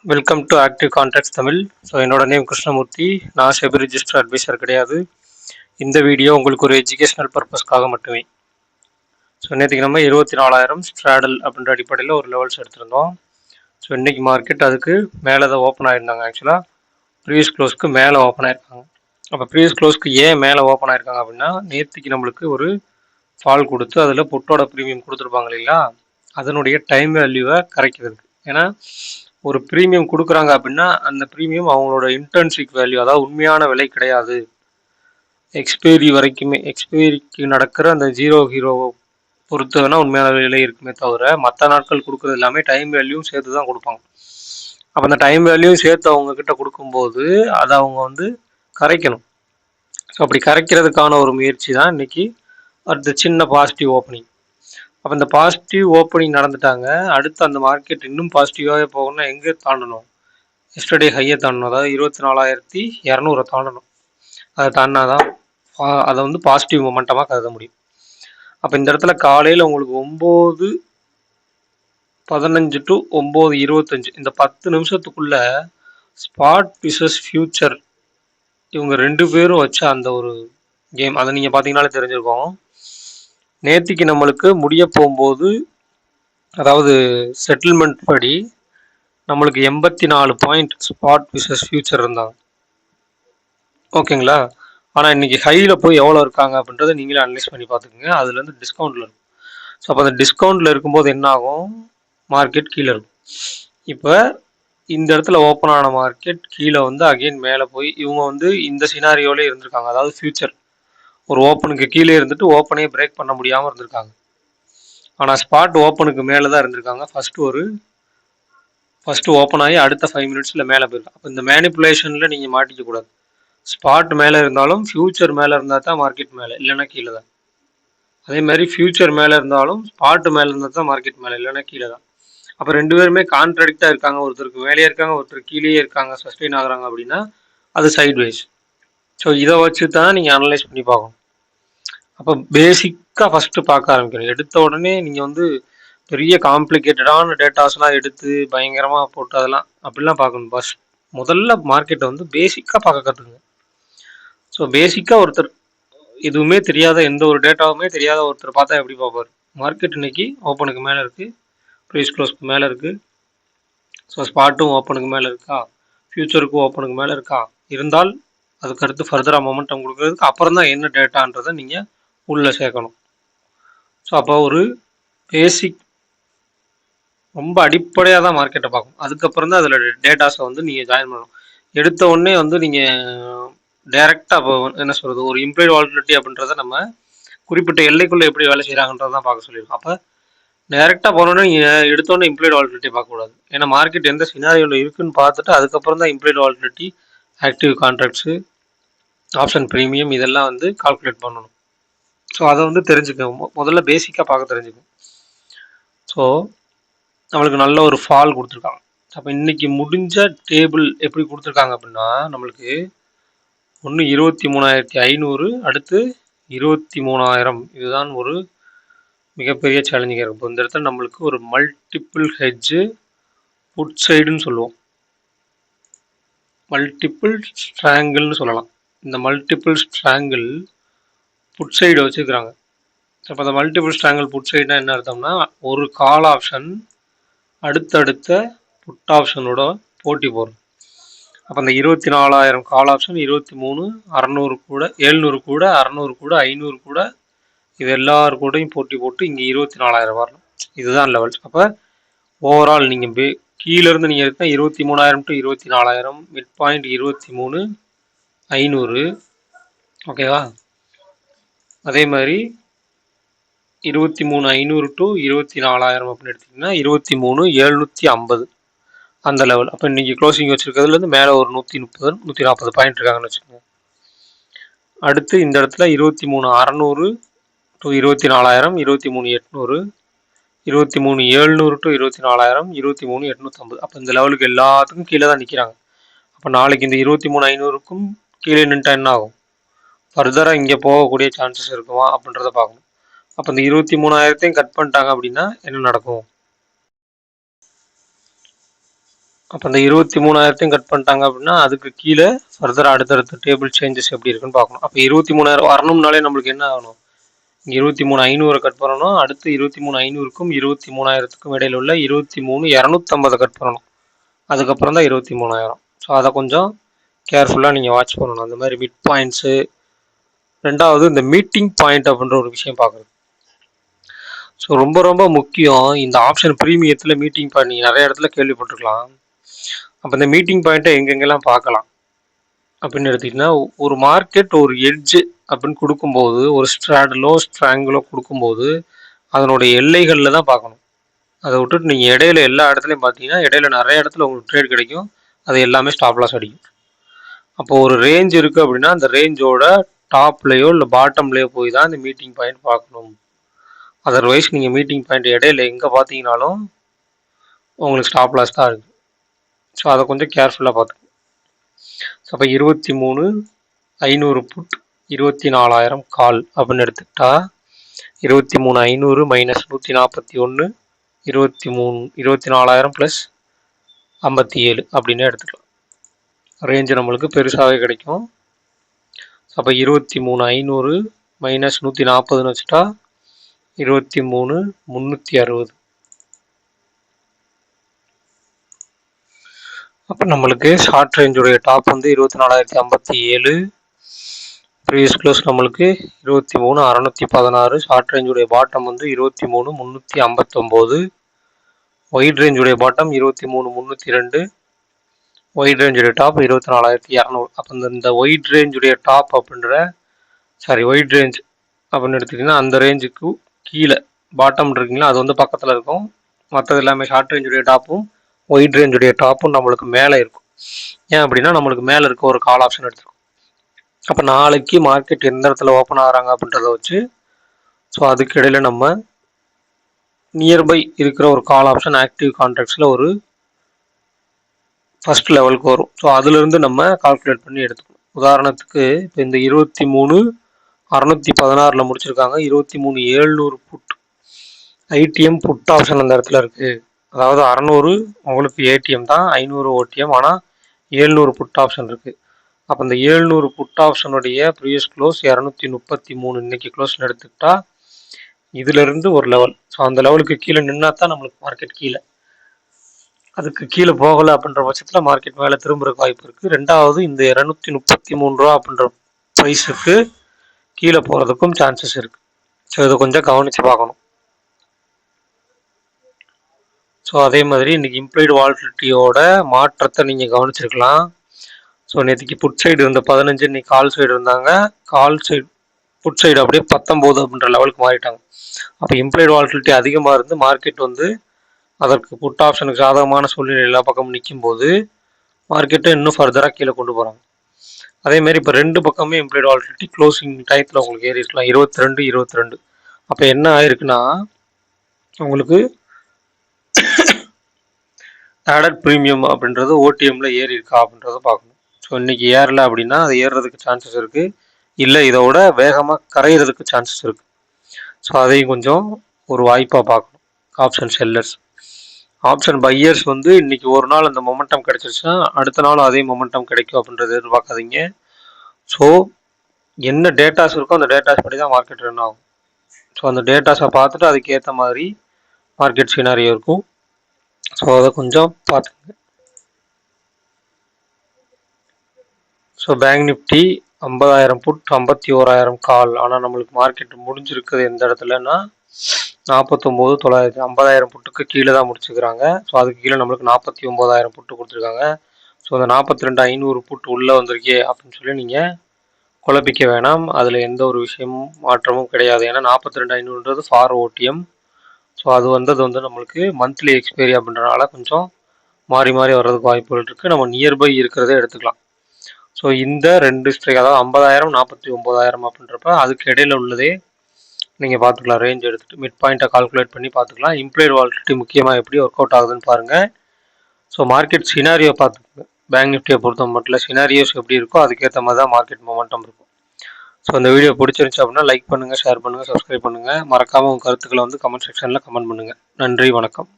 Welcome to active contacts Tamil. So என்னோட name Krishnamurthy. நான் SEBI register advisor கிடையாது. இந்த வீடியோ உங்களுக்கு ஒரு எஜுகேஷனல் பர்பஸ்க்காக மட்டுமே. ஸோ நேற்றுக்கு நம்ம 24,000 ஸ்ட்ராடல் அப்படின்ற அடிப்படையில் ஒரு லெவல்ஸ் எடுத்திருந்தோம். ஸோ இன்றைக்கி மார்க்கெட் அதுக்கு மேலே தான் ஓப்பன் ஆகிருந்தாங்க. ஆக்சுவலாக ப்ரீவியஸ் க்ளோஸ்க்கு மேலே ஓப்பன் ஆயிருக்காங்க. அப்போ ப்ரீவியஸ் க்ளோஸ்க்கு ஏன் மேலே ஓப்பன் ஆயிருக்காங்க அப்படின்னா, நேற்றுக்கு நம்மளுக்கு ஒரு ஃபால் கொடுத்து அதில் புட்டோட ப்ரீமியம் கொடுத்துருப்பாங்க இல்லைங்களா, அதனுடைய டைம் வேல்யூவை கரைக்கிறதுக்கு. ஏன்னா ஒரு ப்ரீமியம் கொடுக்குறாங்க அப்படின்னா அந்த ப்ரீமியம் அவங்களோட இன்டர்ன்ஷிப் வேல்யூ, அதாவது உண்மையான விலை கிடையாது. எக்ஸ்பைரி வரைக்குமே, எக்ஸ்பைரிக்கு நடக்கிற அந்த ஹீரோ பொறுத்து வேணால் உண்மையான விலை இருக்குமே தவிர, மற்ற நாட்கள் கொடுக்குறது எல்லாமே டைம் வேல்யூ சேர்த்து தான் கொடுப்பாங்க. அப்போ அந்த டைம் வேல்யூ சேர்த்து அவங்க கிட்ட கொடுக்கும்போது அதை அவங்க கரைக்கணும். ஸோ அப்படி கரைக்கிறதுக்கான ஒரு முயற்சி தான் இன்னைக்கு அடுத்த சின்ன பாசிட்டிவ் ஓப்பனிங். அப்போ இந்த பாசிட்டிவ் ஓப்பனிங் நடந்துட்டாங்க. அடுத்து அந்த மார்க்கெட் இன்னும் பாசிட்டிவாகவே போகணும்னா எங்கே தாண்டணும்? எஸ்டர்டே ஹையை தாண்டணும், அதாவது 24,200 தாண்டணும். அதை தாண்டினாதான் அதை பாசிட்டிவ் மொமெண்டமாக கருத முடியும். அப்போ இந்த இடத்துல காலையில் உங்களுக்கு 9:15 டு 9:25 இந்த 10 நிமிஷத்துக்குள்ள ஸ்பாட் விசஸ் ஃபியூச்சர் இவங்க ரெண்டு பேரும் வச்ச அந்த ஒரு கேம், அதை நீங்கள் பார்த்தீங்கன்னாலே தெரிஞ்சிருக்கோம். நேத்திக்கு நம்மளுக்கு முடிய போகும்போது, அதாவது செட்டில்மெண்ட் படி நம்மளுக்கு 84 பாயிண்ட் ஸ்பாட் விசஸ் ஃபியூச்சர் இருந்தாங்க. ஓகேங்களா? ஆனால் இன்னைக்கு ஹையில் போய் எவ்வளோ இருக்காங்க அப்படின்றத நீங்களே அனலைஸ் பண்ணி பார்த்துக்குங்க. அதுலேருந்து டிஸ்கவுண்ட்டில் இருக்கும். ஸோ அப்போ அந்த டிஸ்கவுண்ட்டில் இருக்கும்போது என்ன ஆகும்? மார்க்கெட் கீழே இருக்கும். இப்போ இந்த இடத்துல ஓப்பன் ஆன மார்க்கெட் கீழே அகெயின் மேலே போய் இவங்க இந்த சினாரியோலே இருந்திருக்காங்க. அதாவது ஃபியூச்சர் ஒரு ஓப்பனுக்கு கீழே இருந்துட்டு ஓப்பனே பிரேக் பண்ண முடியாமல் இருந்திருக்காங்க. ஆனால் ஸ்பாட் ஓப்பனுக்கு மேலே தான் இருந்திருக்காங்க. ஃபஸ்ட்டு ஓப்பன் ஆகி அடுத்த 5 மினிட்ஸில் மேலே போயிருக்காங்க. அப்போ இந்த மேனிப்புலேஷனில் நீங்கள் மாட்டிக்க கூடாது. ஸ்பாட் மேலே இருந்தாலும் ஃபியூச்சர் மேலே இருந்தால் தான் மார்க்கெட் மேலே, இல்லைன்னா கீழே தான். அதே மாதிரி ஃபியூச்சர் மேலே இருந்தாலும் ஸ்பாட் மேலே இருந்தால் தான் மார்க்கெட் மேலே, இல்லைன்னா கீழே தான். அப்போ ரெண்டு பேருமே கான்ட்ராடிக்டாக இருக்காங்க. ஒருத்தருக்கு மேலேயே இருக்காங்க, ஒருத்தர் கீழேயே இருக்காங்க, சஸ்டெயின் ஆகுறாங்க அப்படின்னா அது சைட்வைஸ். ஸோ இதை வச்சு தான் நீங்கள் அனலைஸ் பண்ணி பார்க்கணும். அப்போ பேசிக்காக ஃபஸ்ட்டு பார்க்க ஆரம்பிக்கணும். எடுத்த உடனே நீங்கள் பெரிய காம்ப்ளிகேட்டடான டேட்டாஸ்லாம் எடுத்து பயங்கரமாக போட்டு அதெல்லாம் அப்படிலாம் பார்க்கணும். முதல்ல மார்க்கெட்டை பேசிக்காக பார்க்க கற்றுக்குங்க. ஸோ பேசிக்காக ஒருத்தர் எதுவுமே தெரியாத, எந்த ஒரு டேட்டாவுமே தெரியாத ஒருத்தர் பார்த்தா எப்படி பார்ப்பார்? மார்க்கெட் இன்னைக்கு ஓப்பனுக்கு மேலே இருக்குது, ப்ரைஸ் க்ளோஸ்க்கு மேலே இருக்குது. ஸோ ஸ்பாட்டும் ஓப்பனுக்கு மேலே இருக்கா, ஃபியூச்சருக்கும் ஓப்பனுக்கு மேலே இருக்கா, இருந்தால் அதுக்கு அடுத்து ஃபர்தராக மொமெண்டம் கொடுக்கறதுக்கு அப்புறம் தான் என்ன டேட்டான்றதை நீங்கள் உள்ளே சேர்க்கணும். ஸோ அப்போ ஒரு பேசிக் ரொம்ப அடிப்படையாக தான் மார்க்கெட்டை பார்க்கணும். அதுக்கப்புறம் தான் அதில் டேட்டாஸை நீங்கள் ஜாயின் பண்ணணும். எடுத்த உடனே நீங்கள் டைரெக்டாக இப்போ என்ன சொல்கிறது, ஒரு இம்ப்ளாய்டு வாலட்டிலிட்டி அப்படின்றத நம்ம குறிப்பிட்ட எல்லைக்குள்ளே எப்படி வேலை செய்கிறாங்கன்றதை தான் பார்க்க சொல்லியிருக்கோம். அப்போ டைரெக்டாக போனோன்னே நீங்கள் எடுத்தோடனே இம்ப்ளாய்டு வாலட்டிலிட்டி பார்க்கக்கூடாது. ஏன்னா மார்க்கெட் எந்த சினாரியோவில் இருக்குன்னு பார்த்துட்டு அதுக்கப்புறம் தான் implied volatility, active contracts, option premium இதெல்லாம் கால்குலேட் பண்ணணும். ஸோ அதை தெரிஞ்சுக்கணும். முதல்ல பேசிக்காக பார்க்க தெரிஞ்சுக்கணும். ஸோ நம்மளுக்கு நல்ல ஒரு ஃபால் கொடுத்துருக்காங்க. அப்போ இன்னைக்கு முடிஞ்ச டேபிள் எப்படி கொடுத்துருக்காங்க அப்படின்னா, நம்மளுக்கு ஒன்று 23,500, அடுத்து 23,000. இதுதான் ஒரு மிகப்பெரிய சேலஞ்சிங்காக இருக்கும். இப்போ இந்த இடத்துல நம்மளுக்கு ஒரு மல்டிபிள் ஹெட்ஜு புட் சைடுன்னு சொல்லுவோம், மல்டிபிள் ஸ்ட்ராங்கிள்னு சொல்லலாம். இந்த மல்டிபிள் ஸ்ட்ராங்கிள் புட் சைடு வச்சுக்கிறாங்க. அப்போ அந்த மல்டிபிள் ஸ்ட்ராங்கிள் புட் சைடுனா என்ன அர்த்தம்னா, ஒரு கால் ஆப்ஷன் அடுத்தடுத்த புட் ஆப்ஷனோட போட்டி போடுறது. அப்போ அந்த 24,000 கால் ஆப்ஷன் 23,600 கூட, 700 கூட, 600 கூட, 500 கூட, இது எல்லாரு கூடயும் போட்டி போட்டு இங்கே 24,000 வரணும். இதுதான் லெவல்ஸ். அப்போ ஓவரால் நீங்கள் கீழேருந்து நீங்கள் எடுத்தால் 23,000 டு 24,000, மிட் பாயிண்ட் 23,500. ஓகேவா? அதே மாதிரி 23,500 டு 24,000 அப்படின்னு எடுத்திங்கன்னா 23,750 அந்த லெவல். அப்போ இன்றைக்கி க்ளோசிங் வச்சுருக்கிறதுலேருந்து மேலே ஒரு 130, 140 பாயிண்ட் இருக்காங்கன்னு வச்சுக்கோங்க. அடுத்து இந்த இடத்துல 23,600 டு 24,000, 23,800, 23,700 டு 24,000, 23,850. அப்போ இந்த லெவலுக்கு எல்லாத்துக்கும் கீழே தான் நிற்கிறாங்க. அப்போ நாளைக்கு இந்த 23,500க்கும் கீழே நின்றுட்டா என்ன ஆகும்? ஃபர்தராக இங்கே போகக்கூடிய சான்சஸ் இருக்குமா அப்படின்றத பார்க்கணும். அப்போ இந்த 23,000த்தையும் கட் பண்ணிட்டாங்க அப்படின்னா என்ன நடக்கும்? அப்போ அந்த 23,000 கட் பண்ணிட்டாங்க அப்படின்னா அதுக்கு கீழே ஃபர்தராக அடுத்தடுத்த டேபிள் சேஞ்சஸ் எப்படி இருக்குன்னு பார்க்கணும். அப்போ 23,000 வரணும்னாலே நம்மளுக்கு என்ன ஆகணும், இங்கே 23,500 கட் பண்ணணும். அடுத்து 23,500க்கும் 23,000க்கும் இடையில உள்ள 23,250 கட் பண்ணணும். அதுக்கப்புறம் தான் 23,000. ஸோ அதை கொஞ்சம் கேர்ஃபுல்லாக நீங்கள் வாட்ச் பண்ணணும். அந்த மாதிரி மிட் பாயிண்ட்ஸு. ரெண்டாவது இந்த மீட்டிங் பாயிண்ட் அப்படின்ற ஒரு விஷயம் பார்க்குறது. ஸோ ரொம்ப ரொம்ப முக்கியம். இந்த ஆப்ஷன் ப்ரீமியத்தில் மீட்டிங் பாயிண்ட் நீங்கள் நிறைய இடத்துல கேள்விப்பட்டிருக்கலாம். அப்போ இந்த மீட்டிங் பாயிண்ட்டை எங்கெங்கெல்லாம் பார்க்கலாம் அப்படின்னு எடுத்திங்கன்னா, ஒரு மார்க்கெட் ஒரு எட்ஜு அப்படின்னு கொடுக்கும்போது, ஒரு ஸ்ட்ராடலோ ஸ்ட்ராங்கிளோ கொடுக்கும்போது அதனுடைய எல்லைகளில் தான் பார்க்கணும். அதை விட்டுட்டு நீங்கள் இடையில எல்லா இடத்துலையும் பார்த்தீங்கன்னா இடையில நிறைய இடத்துல உங்களுக்கு ட்ரேட் கிடைக்கும். அது எல்லாமே ஸ்டாப் லாஸ் அடிக்கும். அப்போது ஒரு ரேஞ்ச் இருக்குது அப்படின்னா அந்த ரேஞ்சோட டாப்லேயோ இல்லை பாட்டம்லேயோ போய் தான் இந்த மீட்டிங் பாயிண்ட் பார்க்கணும். அதர்வைஸ் நீங்கள் மீட்டிங் பாயிண்ட் இடையில எங்கே பார்த்தீங்கனாலும் உங்களுக்கு ஸ்டாப் லாஸ் தான் இருக்குது. ஸோ அதை கொஞ்சம் கேர்ஃபுல்லாக பார்த்துக்கணும். ஸோ அப்போ 23,500 புட் 24,000 கால் அப்படின்னு எடுத்துக்கிட்டா 23,500 மைனஸ் 141 24,000 ப்ளஸ் 57 அப்படின்னு எடுத்துக்கலாம். ரேஞ்சு நம்மளுக்கு பெருசாகவே கிடைக்கும். அப்போ 23,500 மைனஸ் 140ன்னு வச்சுட்டா 23,360. அப்போ நம்மளுக்கு ஷார்ட் ரேஞ்சுடைய டாப் வந்து 24,057, ப்ரீவியஸ் க்ளோஸ் நம்மளுக்கு 23,616, ஷார்ட் ரேஞ்சுடைய பாட்டம் வந்து 23,359, ஒயிட் ரேஞ்சுடைய பாட்டம் 23,302, ஒயிட் ரேஞ்சுடைய டாப் 24,200. அப்போ இந்த ஒயிட் ரேஞ்சுடைய டாப் ஒயிட் ரேஞ்ச் அப்படின்னு எடுத்துக்கிட்டிங்கன்னா அந்த ரேஞ்சுக்கு கீழே பாட்டம் இருக்குங்களா, அது வந்து பக்கத்தில் இருக்கும். மற்றது எல்லாமே ஷார்ட் ரேஞ்சுடைய டாப்பும் ஒயிட் ரேஞ்சுடைய டாப்பும் நம்மளுக்கு மேலே இருக்கும். ஏன் அப்படின்னா நம்மளுக்கு மேலே இருக்க ஒரு கால் ஆப்ஷன் எடுத்துருக்கும். அப்போ நாளைக்கு மார்க்கெட் எந்த இடத்துல ஓப்பன் ஆகிறாங்க அப்படின்றத வச்சு ஸோ அதுக்கு இடையில நம்ம நியர்பை இருக்கிற ஒரு கால் ஆப்ஷன் ஆக்டிவ் கான்ட்ராக்ட்ஸில் ஒரு ஃபஸ்ட் லெவலுக்கு வரும். ஸோ அதுலேருந்து நம்ம கால்குலேட் பண்ணி எடுத்துக்கணும். உதாரணத்துக்கு இப்போ இந்த 23,616 முடிச்சிருக்காங்க. 23,700 புட் ஐடிஎம் புட் ஆப்ஷன் அந்த இடத்துல இருக்குது. அதாவது 600 உங்களுக்கு ஏடிஎம் தான், 500 ஓடிஎம், ஆனால் 700 புட் ஆப்ஷன் இருக்குது. அப்போ இந்த 700 புட் ஆப்ஷனுடைய ப்ரீவியஸ் க்ளோஸ் 233 இன்னைக்கு க்ளோஸ்னு எடுத்துக்கிட்டா இதிலிருந்து ஒரு லெவல். ஸோ அந்த லெவலுக்கு கீழே நின்னா தான் நம்மளுக்கு மார்க்கெட் கீழே, அதுக்கு கீழே போகலை அப்படின்ற பட்சத்தில் மார்க்கெட் மேலே திரும்புறதுக்கு வாய்ப்பு இருக்குது. ரெண்டாவது இந்த 233 ரூபா அப்படின்ற ப்ரைஸுக்கு கீழே போகிறதுக்கும் சான்சஸ் இருக்குது. ஸோ இதை கொஞ்சம் கவனித்து பார்க்கணும். ஸோ அதே மாதிரி இன்றைக்கி இம்ப்ளாய்டு வாலட்டிலிட்டியோட மாற்றத்தை நீங்கள் கவனிச்சிருக்கலாம். ஸோ நேற்றுக்கு புட் சைடு இருந்த 15, இன்னைக்கு கால் சைடு இருந்தாங்க. கால் சைடு புட் சைடு அப்படியே 19 அப்படின்ற லெவலுக்கு மாறிட்டாங்க. அப்போ இம்ப்ளாய்டு வாலட்டிலிட்டி அதிகமாக இருந்து மார்க்கெட் வந்து அதற்கு புட் ஆப்ஷனுக்கு சாதகமான சூழ்நிலை எல்லா பக்கமும் நிற்கும் போது மார்க்கெட்டை இன்னும் ஃபர்தராக கீழே கொண்டு போகிறாங்க. அதேமாரி இப்போ ரெண்டு பக்கமே இம்ப்ளாய்டு வாலட்டிலிட்டி க்ளோசிங் டயத்தில் உங்களுக்கு ஏறி இருக்கலாம் 22. அப்போ என்ன ஆயிருக்குன்னா உங்களுக்கு ஆடட் ப்ரீமியம் அப்படின்றது ஓடிஎம்மில் ஏறி இருக்கா அப்படின்றத பார்க்கணும். ஸோ இன்றைக்கி ஏறலை அப்படின்னா அது ஏறுறதுக்கு சான்சஸ் இருக்குது, இல்லை இதோட வேகமாக கரையிறதுக்கு சான்சஸ் இருக்குது. ஸோ அதையும் கொஞ்சம் ஒரு வாய்ப்பாக பார்க்கணும். ஆப்ஷன் செல்லர்ஸ், ஆப்ஷன் பையர்ஸ் வந்து இன்றைக்கி ஒரு நாள் அந்த மொமெண்டம் கிடச்சிருச்சுன்னா அடுத்த நாள் அதே மொமெண்டம் கிடைக்கும் அப்படின்றத எதிர்பார்க்காதீங்க. ஸோ என்ன டேட்டாஸ் இருக்கோ அந்த டேட்டாஸ் படி தான் மார்க்கெட் ரன் ஆகும். ஸோ அந்த டேட்டாஸை பார்த்துட்டு அதுக்கேற்ற மாதிரி மார்க்கெட் சினாரியோ இருக்கும். ஸோ அதை கொஞ்சம் பார்த்துங்க. ஸோ பேங்க் நிஃப்டி 50,000 புட் 51,000 கால். ஆனால் நம்மளுக்கு மார்க்கெட் முடிஞ்சிருக்குது எந்த இடத்துலன்னா 49,900, 50,000 புட்டுக்கு கீழே தான் முடிச்சுக்கிறாங்க. ஸோ அதுக்கு கீழே நம்மளுக்கு 49,000 புட்டு கொடுத்துருக்காங்க. ஸோ அந்த 42,500 புட்டு உள்ளே வந்திருக்கே அப்படின்னு சொல்லி நீங்கள் குழப்பிக்க வேணாம். அதில் எந்த ஒரு விஷயமும் மாற்றமும் கிடையாது. ஏன்னா 42,500ன்றது ஃபார் ஓடிஎம். ஸோ அது வந்து நம்மளுக்கு மந்த்லி எக்ஸ்பைரி அப்படின்றனால கொஞ்சம் மாறி மாறி வர்றதுக்கு வாய்ப்புகள் இருக்குது. நம்ம நியர்பை இருக்கிறதே எடுத்துக்கலாம். ஸோ இந்த ரெண்டு ஸ்ட்ரைக், அதாவது 50,000 49,000 அப்படின்றப்ப அதுக்கு இடையில உள்ளதே நீங்கள் பார்த்துக்கலாம். ரேஞ்ச் எடுத்துகிட்டு மிட் பாயிண்ட்டை கால்குலேட் பண்ணி பார்த்துக்கலாம். இம்ப்ளாய்டு வாலட்டிலிட்டி முக்கியமாக எப்படி ஒர்க் அவுட் ஆகுதுன்னு பாருங்கள். ஸோ மார்க்கெட் சினாரியோ பார்த்துக்கோங்க. பேங்க் நிஃப்டியை பொறுத்த மட்டும் சினாரியோஸ் எப்படி இருக்கோ அதுக்கேற்ற மாதிரி தான் மார்க்கெட் மொமெண்டம் இருக்கும். ஸோ இந்த வீடியோ பிடிச்சிருந்துச்சு அப்படின்னா லைக் பண்ணுங்கள், ஷேர் பண்ணுங்கள், சப்ஸ்கிரைப் பண்ணுங்கள். மறக்காமல் உங்கள் கருத்துக்களை வந்து கமெண்ட் செக்ஷனில் கமெண்ட் பண்ணுங்கள். நன்றி, வணக்கம்.